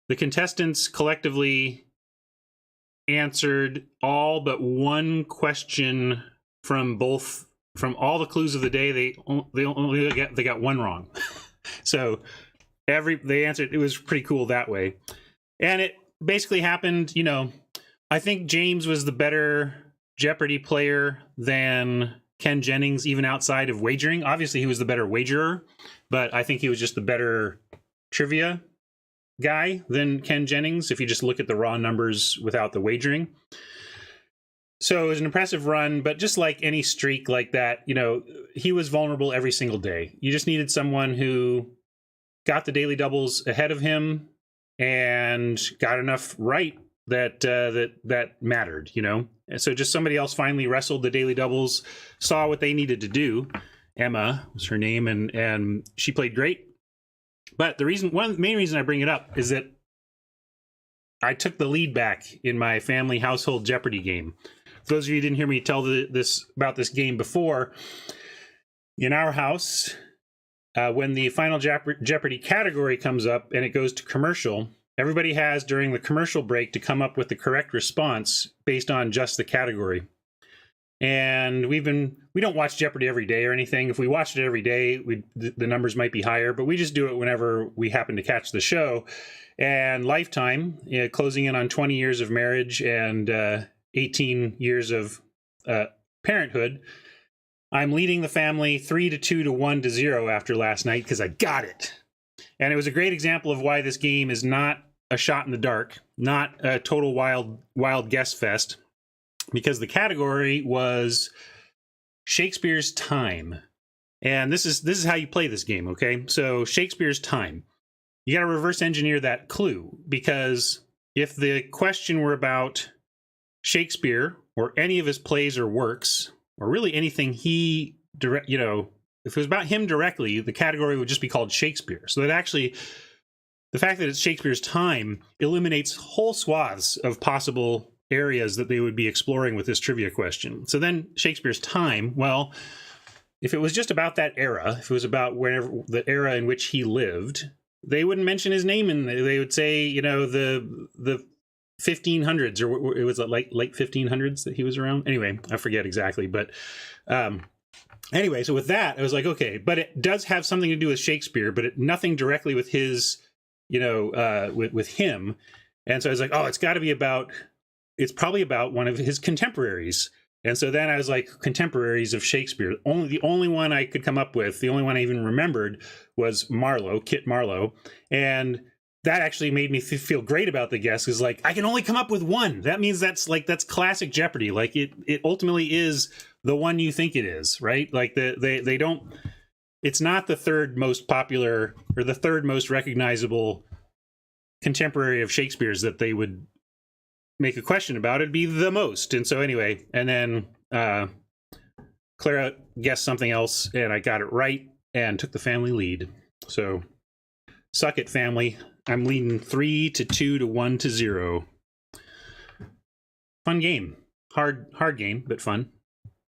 The contestants collectively answered all but one question from all the clues of the day. They got one wrong. So they answered. It was pretty cool that way. And it basically happened, I think James was the better Jeopardy player than Ken Jennings, even outside of wagering. Obviously, he was the better wagerer, but I think he was just the better trivia guy than Ken Jennings, if you just look at the raw numbers without the wagering. So it was an impressive run, but just like any streak like that, he was vulnerable every single day. You just needed someone who got the daily doubles ahead of him and got enough right that mattered, And so just somebody else finally wrestled the daily doubles, saw what they needed to do. Emma was her name, and she played great. But one of the main reason I bring it up is that I took the lead back in my family household Jeopardy game. For those of you who didn't hear me tell about this game before, in our house, when the final Jeopardy category comes up and it goes to commercial, everybody has during the commercial break to come up with the correct response based on just the category. And we don't watch Jeopardy every day or anything. If we watched it every day, the numbers might be higher, but we just do it whenever we happen to catch the show. And Lifetime, closing in on 20 years of marriage and 18 years of parenthood, I'm leading the family 3-2 to 1-0 after last night because I got it. And it was a great example of why this game is not a shot in the dark, not a total wild guess fest, because the category was Shakespeare's time. And this is how you play this game, okay? So Shakespeare's time. You got to reverse engineer that clue, because if the question were about Shakespeare or any of his plays or works, or really anything if it was about him directly, the category would just be called Shakespeare. So that actually, the fact that it's Shakespeare's time eliminates whole swaths of possible areas that they would be exploring with this trivia question. So then Shakespeare's time, well, if it was just about that era, if it was about whenever the era in which he lived, they wouldn't mention his name, and they would say, the 1500s, or it was like late 1500s that he was around. Anyway, I forget exactly, but anyway, so with that, I was like, okay, but it does have something to do with Shakespeare, but nothing directly with his, with him. And so I was like, oh, it's probably about one of his contemporaries. And so then I was like, contemporaries of Shakespeare. The only one I could come up with, the only one I even remembered was Marlowe, Kit Marlowe. And that actually made me feel great about the guess, because like, I can only come up with one. That means that's classic Jeopardy. Like it ultimately is the one you think it is, right? Like they don't, it's not the third most popular or the third most recognizable contemporary of Shakespeare's that they would make a question about. It'd be the most. And so anyway, and then Clara guessed something else and I got it right and took the family lead. So suck it, family. I'm leading 3-2 to 1-0. Fun game. Hard game, but fun.